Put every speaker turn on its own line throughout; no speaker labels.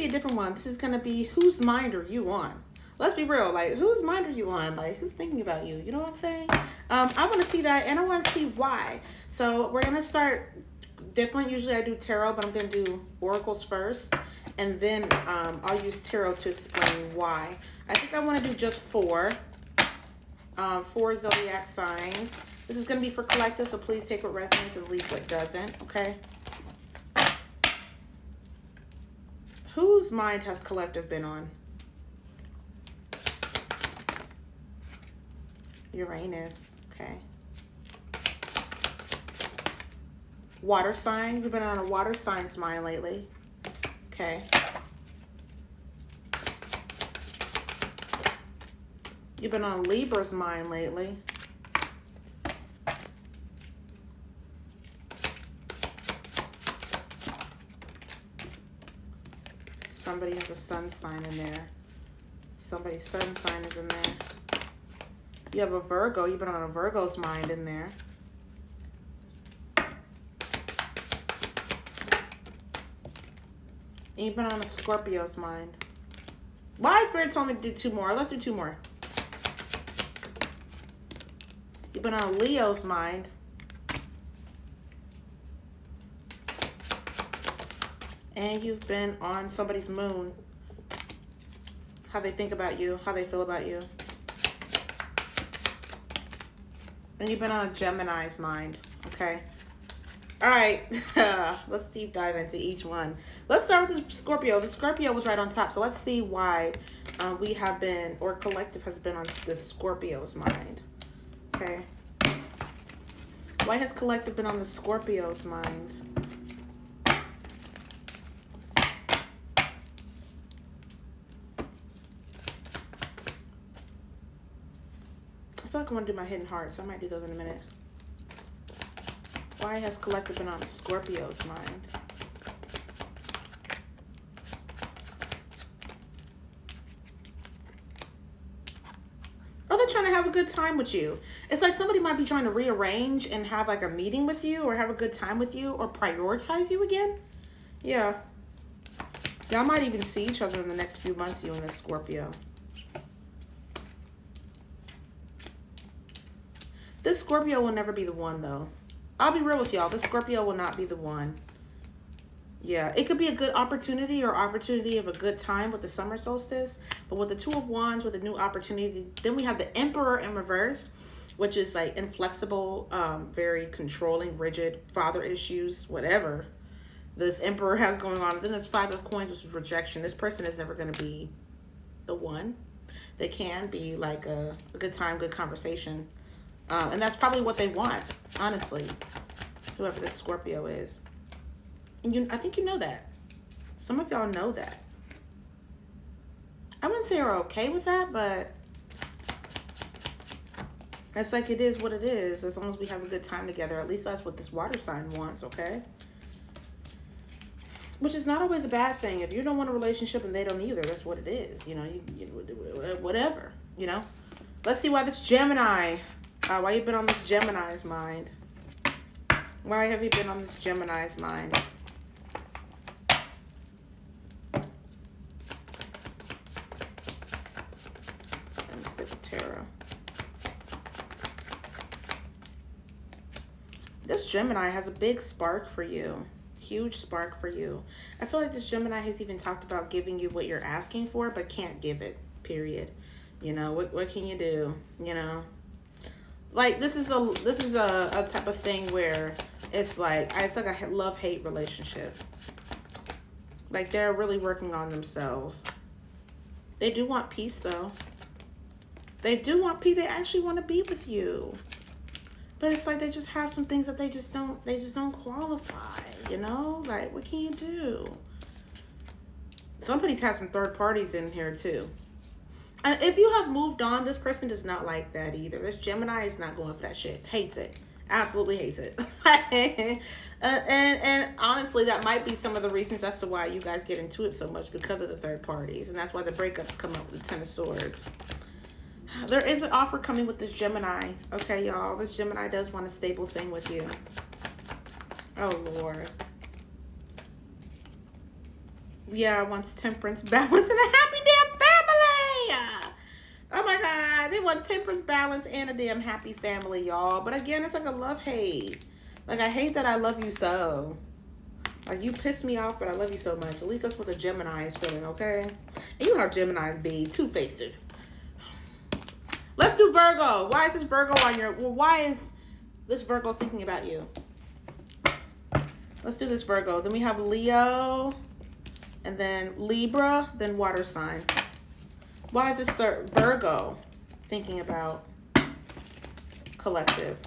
a different one. This is going to be, whose mind are you on? Let's be real. Like, whose mind are you on? Like, who's thinking about you? You know what I'm saying? I want to see that, and I want to see why. So we're going to start different. Usually I do tarot, but I'm going to do oracles first, and then I'll use tarot to explain why. I think I want to do just four zodiac signs. This is going to be for collective, so please take what resonates and leave what doesn't, okay? Whose mind has collective been on? Uranus, okay. Water sign, you've been on a water sign's mind lately, okay. You've been on Libra's mind lately. Somebody has a sun sign in there. Somebody's sun sign is in there. You have a Virgo. You've been on a Virgo's mind in there. And you've been on a Scorpio's mind. Why is Spirit telling me to do two more? Let's do two more. You've been on a Leo's mind. And you've been on somebody's moon. How they think about you, how they feel about you. And you've been on a Gemini's mind, okay? All right, let's deep dive into each one. Let's start with the Scorpio. The Scorpio was right on top, so let's see why we have been, or collective has been on the Scorpio's mind, okay? Why has collective been on the Scorpio's mind? I feel like I want to do my hidden hearts. I might do those in a minute. Why has collective been on Scorpio's mind? Oh, they're trying to have a good time with you. It's like somebody might be trying to rearrange and have like a meeting with you, or have a good time with you, or prioritize you again. Yeah. Y'all might even see each other in the next few months, you and this Scorpio. This Scorpio will never be the one, though. I'll be real with y'all. This Scorpio will not be the one. Yeah, it could be a good opportunity or opportunity of a good time with the summer solstice. But with the Two of Wands, with a new opportunity, then we have the Emperor in reverse, which is like inflexible, very controlling, rigid, father issues, whatever this Emperor has going on. And then there's Five of Coins, which is rejection. This person is never going to be the one. They can be like a good time, good conversation. And that's probably what they want, honestly, whoever this Scorpio is. And I think you know that. Some of y'all know that. I wouldn't say you're okay with that, but it's like it is what it is. As long as we have a good time together. At least that's what this water sign wants, okay? Which is not always a bad thing. If you don't want a relationship and they don't either, that's what it is. You know, whatever, you know. Let's see why this Gemini... why you've been on this Gemini's mind? Why have you been on this Gemini's mind? Let me stick with tarot. This Gemini has a big spark for you. Huge spark for you. I feel like this Gemini has even talked about giving you what you're asking for, but can't give it, period. You know, what can you do? You know? Like, this is a type of thing where it's like a love-hate relationship. Like, they're really working on themselves. They do want peace, though. They do want peace. They actually want to be with you. But it's like they just have some things that they just don't qualify, you know? Like, what can you do? Somebody's had some third parties in here, too. And if you have moved on, this person does not like that either. This Gemini is not going for that shit. Hates it. Absolutely hates it. and honestly, that might be some of the reasons as to why you guys get into it so much, because of the third parties. And that's why the breakups come up with the Ten of Swords. There is an offer coming with this Gemini. Okay, y'all. This Gemini does want a stable thing with you. Oh, Lord. Yeah, wants temperance, balance, and a happy damn family. Oh my God, they want temperance, balance, and a damn happy family, y'all. But again, it's like a love hate. Like, I hate that I love you so. Like, you piss me off, but I love you so much. At least that's what a Gemini is feeling, okay? And you know how Geminis be, two-faced. Let's do Virgo. Why is this Virgo on your... Well, why is this Virgo thinking about you? Let's do this Virgo. Then we have Leo, and then Libra, then water sign. Why is this third Virgo thinking about collective?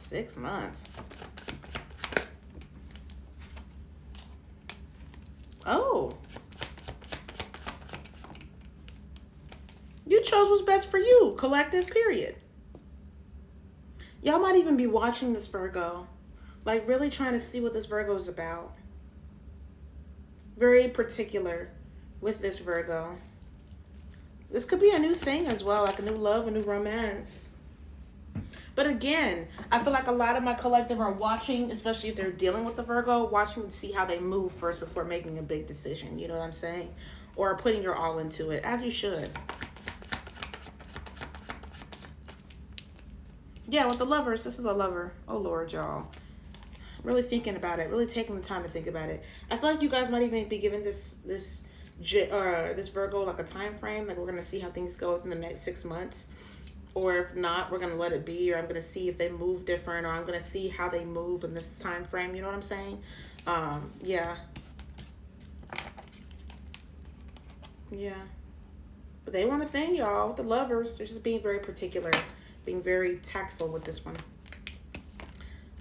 Six months. Oh. You chose what's best for you. Collective, period. Y'all might even be watching this Virgo. Like, really trying to see what this Virgo is about. Very particular with this Virgo. This could be a new thing as well. Like a new love, a new romance. But again, I feel like a lot of my collective are watching, especially if they're dealing with the Virgo, watching to see how they move first before making a big decision. You know what I'm saying? Or putting your all into it, as you should. Yeah, with the lovers, this is a lover. Oh, Lord, y'all. Really thinking about it. Really taking the time to think about it. I feel like you guys might even be giving this Virgo like a time frame. Like, we're going to see how things go within the next 6 months. Or if not, we're going to let it be. Or I'm going to see if they move different. Or I'm going to see how they move in this time frame. You know what I'm saying? Yeah. Yeah. But they want a thing, y'all. With the lovers, they're just being very particular. Being very tactful with this one.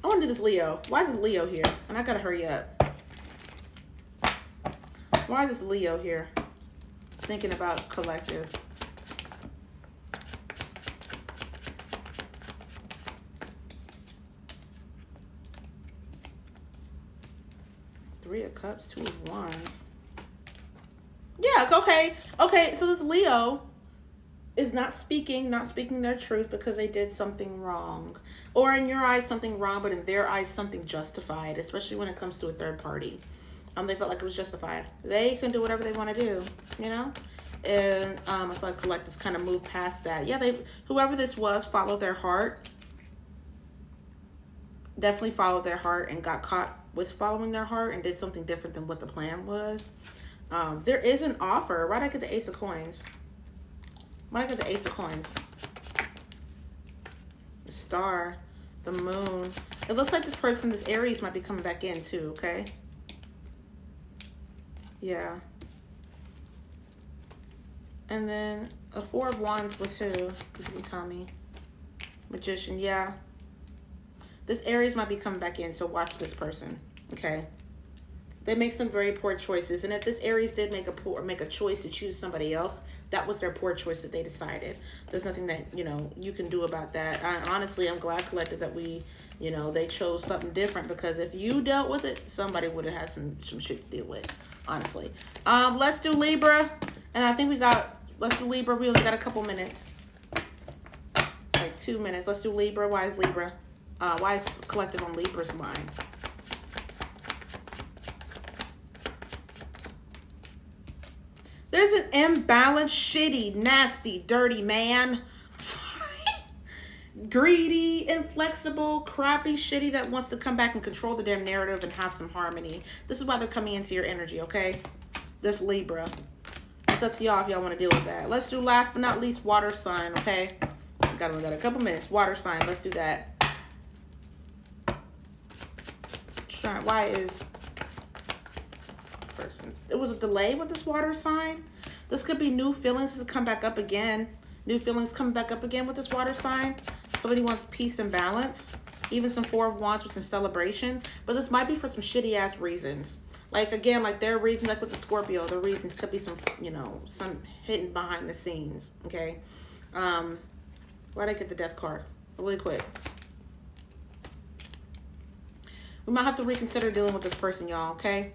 I want to do this Leo. Why is this Leo here? And I got to hurry up. Why is this Leo here? Thinking about collective. Three of Cups, Two of Wands. Yeah, okay. Okay, so this Leo is not speaking their truth because they did something wrong. Or in your eyes, something wrong, but in their eyes, something justified, especially when it comes to a third party. They felt like it was justified. They can do whatever they want to do, you know? And I feel like collectives kind of moved past that. Yeah, whoever this was followed their heart. Definitely followed their heart and got caught with following their heart and did something different than what the plan was. There is an offer. Why did I get the Ace of Coins? Why did I get the Ace of Coins? The Star, the Moon. It looks like this person, this Aries, might be coming back in too, okay? Yeah. And then a Four of Wands with who? You can tell me. Magician, yeah. This Aries might be coming back in, so watch this person, okay? They make some very poor choices, and if this Aries did make a choice to choose somebody else, that was their poor choice that they decided. There's nothing that, you can do about that. Honestly, I'm glad, collective, that they chose something different, because if you dealt with it, somebody would have had some shit to deal with, honestly. Let's do Libra, and I think let's do Libra. We only got a couple minutes, like 2 minutes. Let's do Libra. Why is Libra? Why is collective on Libra's mind? There's an imbalanced, shitty, nasty, dirty man. Sorry. Greedy, inflexible, crappy, shitty that wants to come back and control the damn narrative and have some harmony. This is why they're coming into your energy, okay? This Libra. It's up to y'all if y'all want to deal with that. Let's do last but not least water sign, okay? We got a couple minutes. Water sign. Let's do that. Why is person? It was a delay with this water sign. This could be new feelings to come back up again. New feelings coming back up again with this water sign. Somebody wants peace and balance. Even some Four of Wands with some celebration. But this might be for some shitty ass reasons. Like, again, like their reasons, like with the Scorpio, the reasons could be some, some hidden behind the scenes. Okay. Why'd I get the Death card? Really quick. We might have to reconsider dealing with this person, y'all, okay?